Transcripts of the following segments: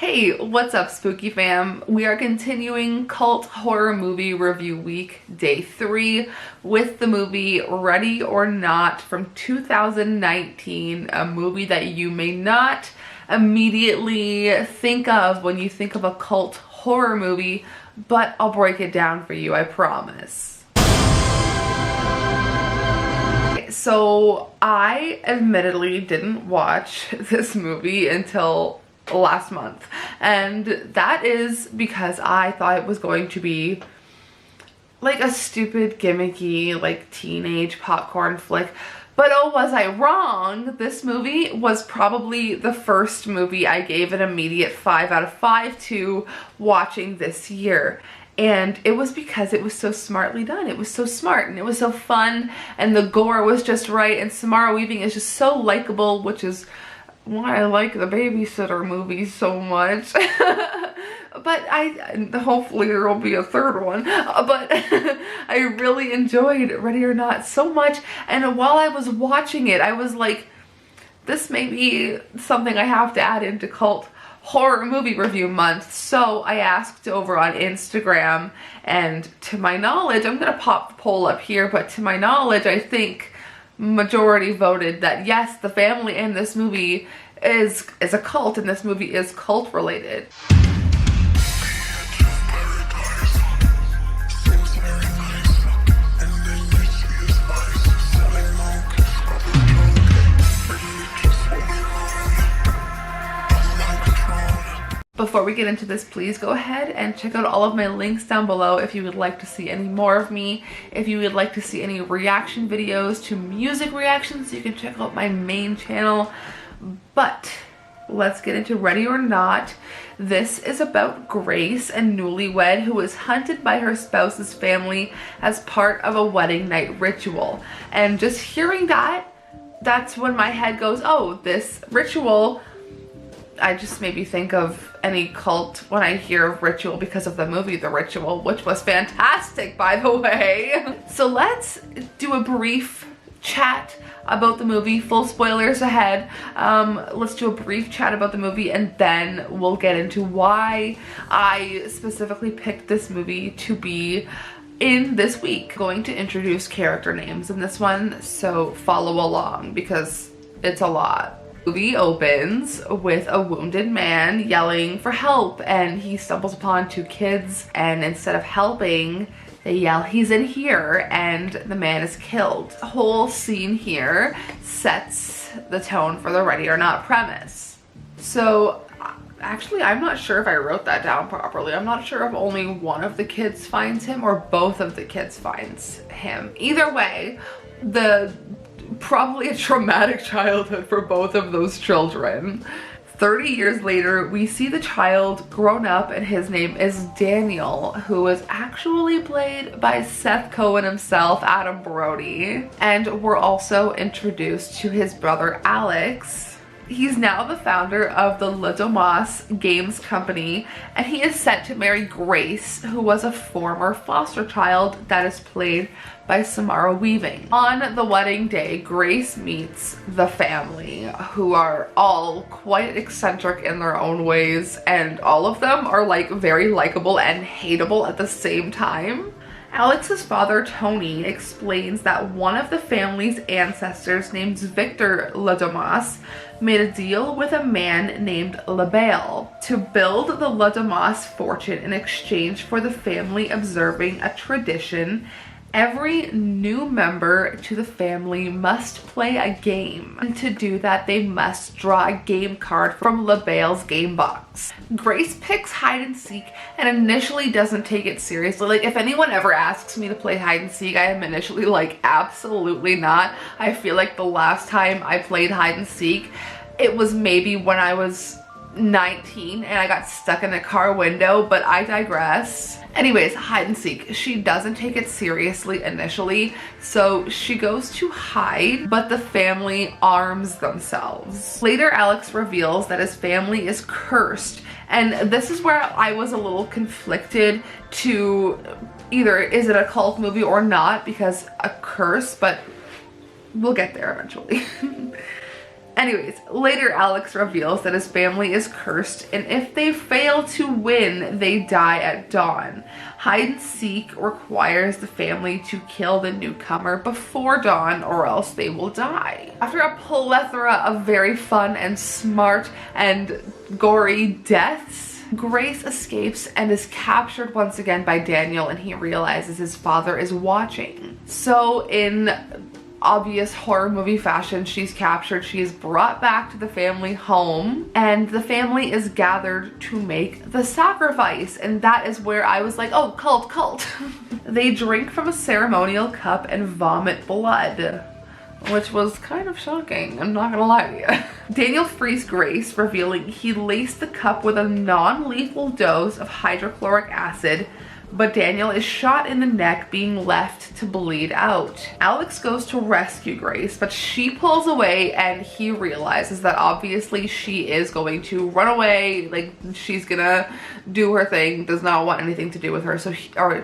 Hey, what's up, spooky fam? We are continuing cult horror movie review week, day 3, with the movie Ready or Not from 2019, a movie that you may not immediately think of when you think of a cult horror movie, but I'll break it down for you, I promise. So I admittedly didn't watch this movie until last month, and that is because I thought it was going to be like a stupid gimmicky like teenage popcorn flick, but oh, was I wrong. This movie was probably the first movie I gave an immediate 5 out of 5 to watching this year. And it was because it was so smartly done. It was so smart and it was so fun, and the gore was just right, and Samara Weaving is just so likable, which is why I like the babysitter movies so much. But hopefully there will be a third one, but I really enjoyed Ready or Not so much, and while I was watching it I was like, this may be something I have to add into cult horror movie review month. So I asked over on Instagram, and to my knowledge, I'm gonna pop the poll up here, but to my knowledge I think majority voted that yes, the family in this movie is a cult, and this movie is cult related. Before we get into this, please go ahead and check out all of my links down below if you would like to see any more of me. If you would like to see any reaction videos to music reactions, you can check out my main channel. But let's get into Ready or Not. This is about Grace, a newlywed who is hunted by her spouse's family as part of a wedding night ritual. And just hearing that, that's when my head goes, oh, this ritual, I just maybe think of any cult when I hear of ritual because of the movie The Ritual, which was fantastic, by the way. So let's do a brief chat about the movie. Full spoilers ahead. Let's do a brief chat about the movie, and then we'll get into why I specifically picked this movie to be in this week. I'm going to introduce character names in this one, so follow along because it's a lot. The movie opens with a wounded man yelling for help, and he stumbles upon 2 kids, and instead of helping, they yell, "He's in here," and the man is killed. The whole scene here sets the tone for the Ready or Not premise. So actually, I'm not sure if I wrote that down properly. I'm not sure if only one of the kids finds him or both of the kids finds him. Either way, probably a traumatic childhood for both of those children. 30 years later, we see the child grown up, and his name is Daniel, who is actually played by Seth Cohen himself, Adam Brody. And we're also introduced to his brother Alex. He's now the founder of the Le Domas Games Company, and he is set to marry Grace, who was a former foster child that is played by Samara Weaving. On the wedding day, Grace meets the family, who are all quite eccentric in their own ways, and all of them are like very likable and hateable at the same time. Alex's father, Tony, explains that one of the family's ancestors, named Victor Le Domas, made a deal with a man named LaBelle to build the Le Domas fortune in exchange for the family observing a tradition. Every new member to the family must play a game, and to do that they must draw a game card from LaBelle's game box. Grace picks hide and seek and initially doesn't take it seriously. Like, if anyone ever asks me to play hide and seek, I am initially like, absolutely not. I feel like the last time I played hide and seek, it was maybe when I was 19 and I got stuck in a car window, but I digress. Anyways, hide and seek. She doesn't take it seriously initially, so she goes to hide, but the family arms themselves. Later, Alex reveals that his family is cursed, and this is where I was a little conflicted to either is it a cult movie or not, because a curse, but we'll get there eventually. Anyways, later Alex reveals that his family is cursed, and if they fail to win, they die at dawn. Hide and seek requires the family to kill the newcomer before dawn, or else they will die. After a plethora of very fun and smart and gory deaths, Grace escapes and is captured once again by Daniel, and he realizes his father is watching. So in obvious horror movie fashion, she's captured, she is brought back to the family home, and the family is gathered to make the sacrifice, and that is where I was like, oh, cult. They drink from a ceremonial cup and vomit blood, which was kind of shocking, I'm not gonna lie to you. Daniel frees Grace, revealing he laced the cup with a non-lethal dose of hydrochloric acid, but Daniel is shot in the neck, being left to bleed out. Alex goes to rescue Grace, but she pulls away, and he realizes that obviously she is going to run away, like she's gonna do her thing, does not want anything to do with her,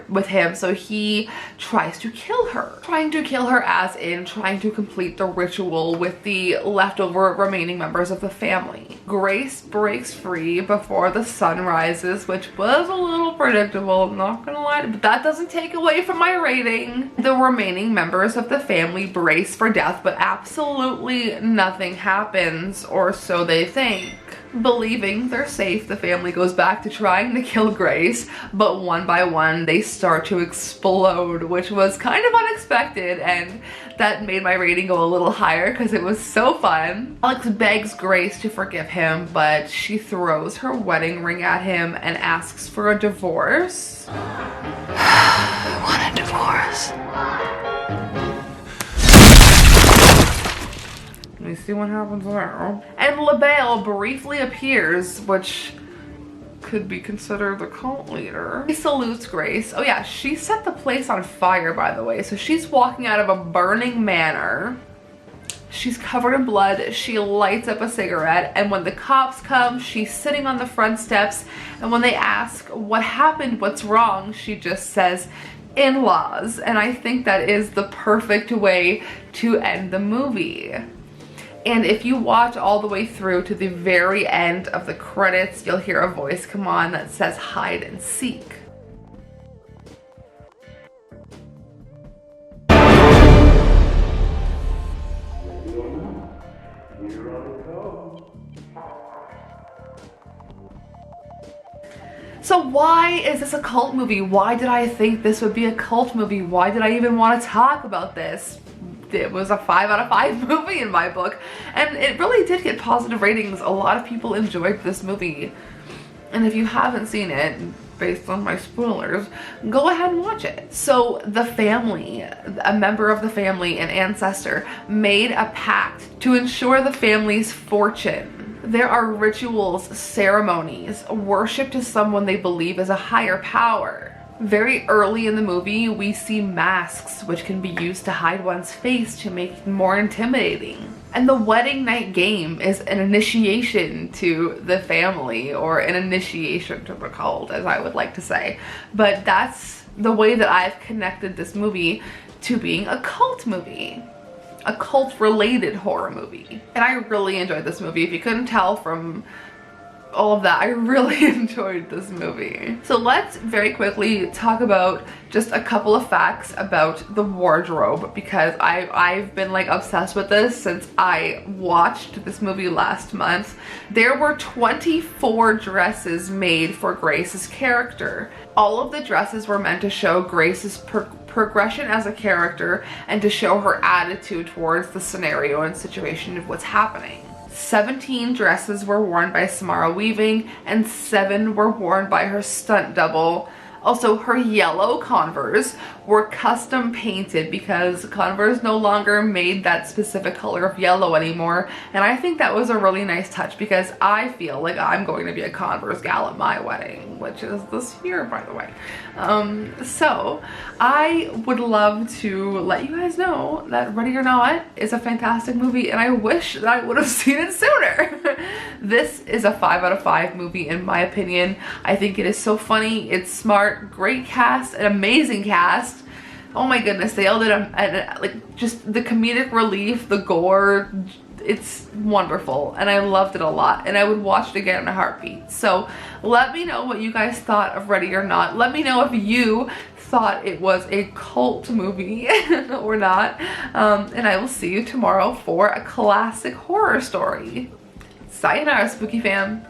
with him, so he tries to kill her. Trying to kill her as in trying to complete the ritual with the leftover remaining members of the family. Grace breaks free before the sun rises, which was a little predictable, I'm not gonna lie, but that doesn't take away from my rating. The remaining members of the family brace for death, but absolutely nothing happens, or so they think. Believing they're safe, the family goes back to trying to kill Grace, but one by one they start to explode, which was kind of unexpected, and that made my rating go a little higher because it was so fun. Alex begs Grace to forgive him, but she throws her wedding ring at him and asks for a divorce. I want a divorce. Let me see what happens there. And LaBelle briefly appears, which could be considered the cult leader. He salutes Grace. Oh yeah, she set the place on fire, by the way. So she's walking out of a burning manor. She's covered in blood. She lights up a cigarette, and when the cops come, she's sitting on the front steps, and when they ask what happened, what's wrong, she just says, in-laws. And I think that is the perfect way to end the movie. And if you watch all the way through to the very end of the credits, you'll hear a voice come on that says hide and seek. So why is this a cult movie? Why did I think this would be a cult movie? Why did I even want to talk about this? It was a 5 out of 5 movie in my book, and it really did get positive ratings. A lot of people enjoyed this movie, and if you haven't seen it, based on my spoilers, go ahead and watch it. So the family, a member of the family, an ancestor, made a pact to ensure the family's fortune. There are rituals, ceremonies, worship to someone they believe is a higher power. Very early in the movie, we see masks, which can be used to hide one's face to make it more intimidating. And the wedding night game is an initiation to the family, or an initiation to the cult, as I would like to say. But that's the way that I've connected this movie to being a cult movie. A cult-related horror movie. And I really enjoyed this movie. If you couldn't tell from all of that, I really enjoyed this movie. So let's very quickly talk about just a couple of facts about the wardrobe, because I've been like obsessed with this since I watched this movie last month. There were 24 dresses made for Grace's character. All of the dresses were meant to show Grace's progression as a character and to show her attitude towards the scenario and situation of what's happening. 17 dresses were worn by Samara Weaving, and 7 were worn by her stunt double. Also, her yellow Converse were custom painted because Converse no longer made that specific color of yellow anymore, and I think that was a really nice touch because I feel like I'm going to be a Converse gal at my wedding, which is this year, by the way. So I would love to let you guys know that Ready or Not is a fantastic movie, and I wish that I would have seen it sooner. This is a 5 out of 5 movie in my opinion. I think it is so funny, it's smart, great cast, an amazing cast. Oh my goodness, they all did like just the comedic relief, the gore, it's wonderful and I loved it a lot and I would watch it again in a heartbeat. So let me know what you guys thought of Ready or Not. Let me know if you thought it was a cult movie or not. And I will see you tomorrow for a classic horror story. Sayonara, spooky fam.